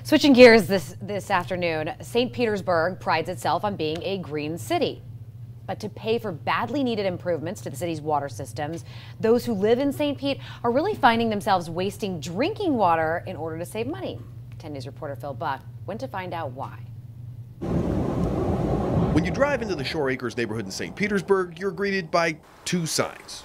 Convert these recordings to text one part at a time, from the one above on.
Switching gears this afternoon, St. Petersburg prides itself on being a green city. But to pay for badly needed improvements to the city's water systems, those who live in St. Pete are really finding themselves wasting drinking water in order to save money. 10 News reporter Phil Buck went to find out why. When you drive into the Shore Acres neighborhood in St. Petersburg, you're greeted by two signs.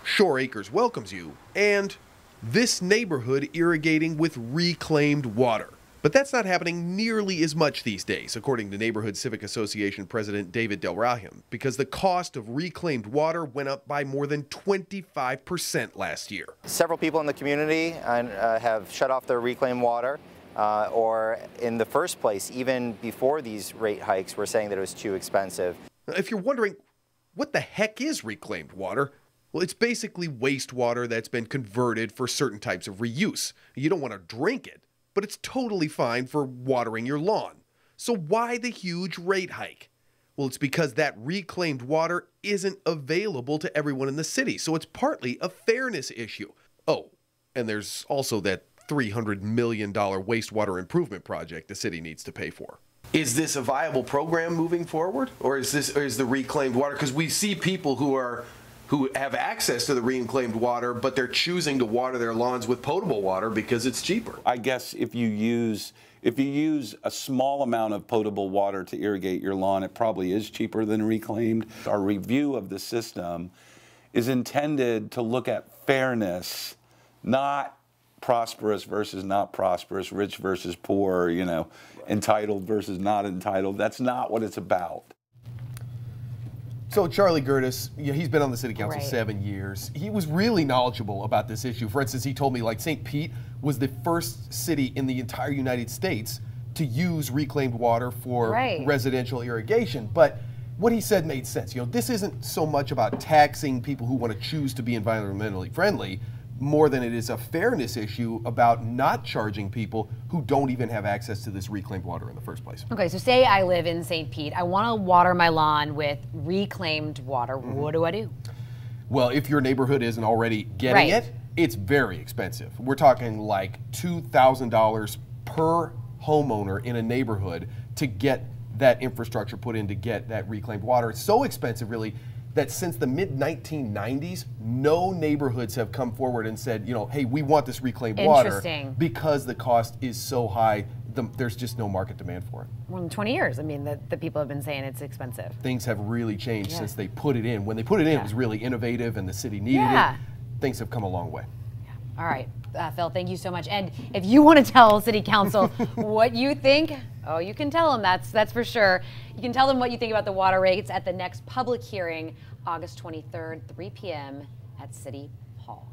Shore Acres welcomes you, and this neighborhood irrigating with reclaimed water. But that's not happening nearly as much these days, according to Neighborhood Civic Association President David Del Rahim, because the cost of reclaimed water went up by more than 25% last year. Several people in the community have shut off their reclaimed water, or in the first place, even before these rate hikes, were saying that it was too expensive. If you're wondering, what the heck is reclaimed water? Well, it's basically wastewater that's been converted for certain types of reuse. You don't want to drink it, but it's totally fine for watering your lawn. So why the huge rate hike? Well, it's because that reclaimed water isn't available to everyone in the city, so it's partly a fairness issue. Oh, and there's also that $300 million wastewater improvement project the city needs to pay for. Is this a viable program moving forward? Or is the reclaimed water? Because we see people who have access to the reclaimed water, but they're choosing to water their lawns with potable water because it's cheaper. I guess if you use a small amount of potable water to irrigate your lawn, it probably is cheaper than reclaimed. Our review of the system is intended to look at fairness, not prosperous versus not prosperous, rich versus poor, entitled versus not entitled. That's not what it's about. So Charlie Gerdes, he's been on the city council 7 years. He was really knowledgeable about this issue. For instance, he told me St. Pete was the first city in the entire United States to use reclaimed water for residential irrigation. But what he said made sense. This isn't so much about taxing people who want to choose to be environmentally friendly, more than it is a fairness issue about not charging people who don't even have access to this reclaimed water in the first place. Okay, so say I live in St. Pete. I want to water my lawn with reclaimed water. What do I do? Well, if your neighborhood isn't already getting it, it's very expensive. We're talking like $2,000 per homeowner in a neighborhood to get that infrastructure put in to get that reclaimed water. It's so expensive, really, that since the mid-1990s, no neighborhoods have come forward and said, hey, we want this reclaimed water because the cost is so high, there's just no market demand for it. More than 20 years. I mean, the people have been saying it's expensive. Things have really changed since they put it in. When they put it in, it was really innovative and the city needed it. Things have come a long way. All right, Phil, thank you so much. And if you want to tell City Council what you think, oh, you can tell them, that's for sure. You can tell them what you think about the water rates at the next public hearing, August 23rd, 3 p.m. at City Hall.